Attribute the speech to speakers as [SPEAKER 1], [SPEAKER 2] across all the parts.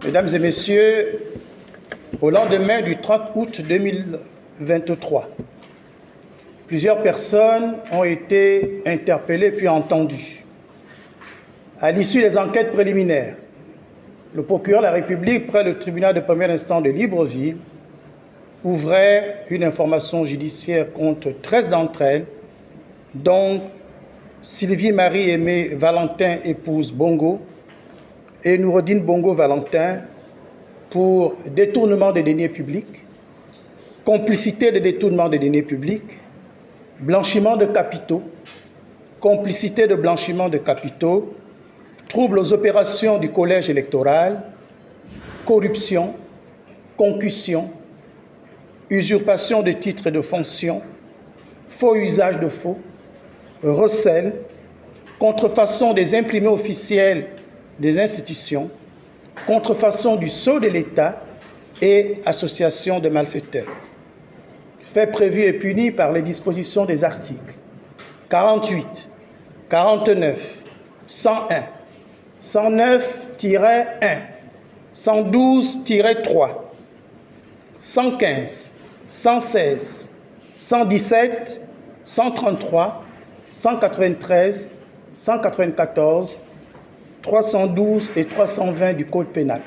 [SPEAKER 1] Mesdames et Messieurs, au lendemain du 30 août 2023, plusieurs personnes ont été interpellées puis entendues. À l'issue des enquêtes préliminaires, le procureur de la République, près le tribunal de première instance de Libreville, ouvrait une information judiciaire contre 13 d'entre elles, dont Sylvie Marie-Aimée Valentin, épouse Bongo, et Noureddine Bongo Valentin, pour détournement des deniers publics, complicité de détournement des deniers publics, blanchiment de capitaux, complicité de blanchiment de capitaux, troubles aux opérations du collège électoral, corruption, concussion, usurpation de titres et de fonctions, faux usage de faux, recel, contrefaçon des imprimés officiels des institutions, contrefaçon du sceau de l'État et association de malfaiteurs. Faits prévus et punis par les dispositions des articles 48, 49, 101, 109-1, 112-3, 115, 116, 117, 133, 193, 194, 312 et 320 du Code pénal.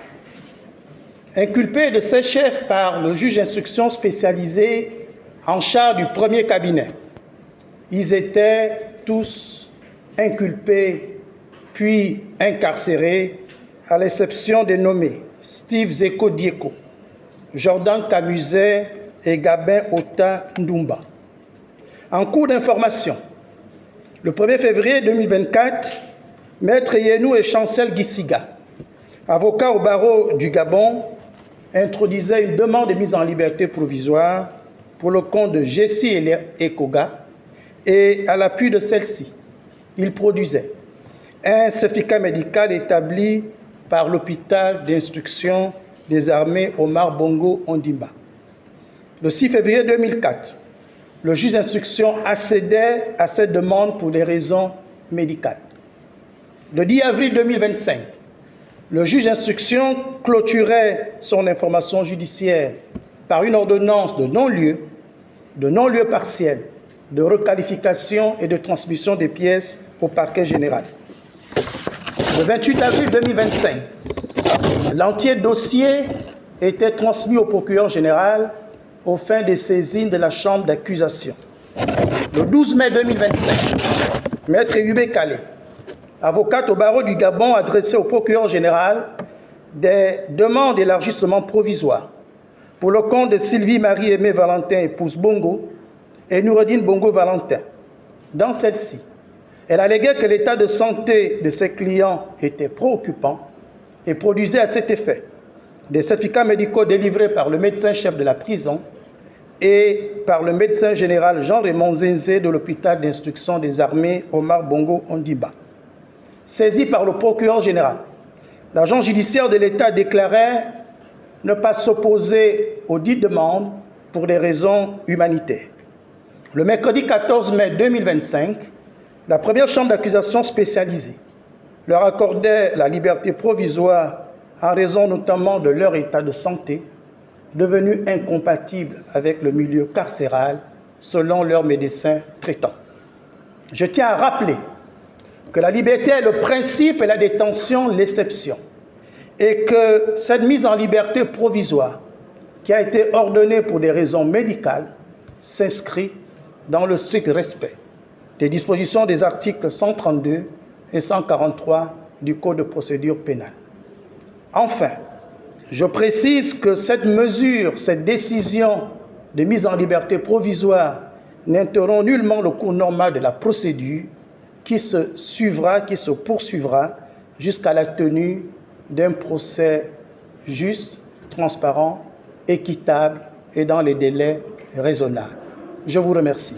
[SPEAKER 1] Inculpés de ces chefs par le juge d'instruction spécialisé en charge du premier cabinet, ils étaient tous inculpés puis incarcérés, à l'exception des nommés Steve Zeko Dieko, Jordan Camuset et Gabin Ota Ndumba. En cours d'information, le 1er février 2024, Maître Yenou et Chancel Gissiga, avocats au barreau du Gabon, introduisaient une demande de mise en liberté provisoire pour le compte de Jessie Ekoga, et à l'appui de celle-ci, ils produisaient un certificat médical établi par l'hôpital d'instruction des armées Omar Bongo Ondimba. Le 6 février 2004, le juge d'instruction accédait à cette demande pour des raisons médicales. Le 10 avril 2025, le juge d'instruction clôturait son information judiciaire par une ordonnance de non-lieu partiel, de requalification et de transmission des pièces au parquet général. Le 28 avril 2025, l'entier dossier était transmis au procureur général aux fins de saisine de la chambre d'accusation. Le 12 mai 2025, Maître Yubé Kalé, avocate au barreau du Gabon, adressait au procureur général des demandes d'élargissement provisoire pour le compte de Sylvie Marie-Aimée Valentin, épouse Bongo, et Noureddine Bongo Valentin. Dans celle-ci, elle alléguait que l'état de santé de ses clients était préoccupant et produisait à cet effet des certificats médicaux délivrés par le médecin-chef de la prison et par le médecin général Jean-Raymond Zenzé de l'hôpital d'instruction des armées Omar Bongo Ondimba. Saisi par le procureur général, l'agent judiciaire de l'État déclarait ne pas s'opposer aux dites demandes pour des raisons humanitaires. Le mercredi 14 mai 2025, la première chambre d'accusation spécialisée leur accordait la liberté provisoire en raison notamment de leur état de santé, devenu incompatible avec le milieu carcéral selon leurs médecins traitants. Je tiens à rappeler que la liberté est le principe et la détention l'exception, et que cette mise en liberté provisoire, qui a été ordonnée pour des raisons médicales, s'inscrit dans le strict respect des dispositions des articles 132 et 143 du Code de procédure pénale. Enfin, je précise que cette mesure, cette décision de mise en liberté provisoire n'interrompt nullement le cours normal de la procédure qui se poursuivra jusqu'à la tenue d'un procès juste, transparent, équitable et dans les délais raisonnables. Je vous remercie.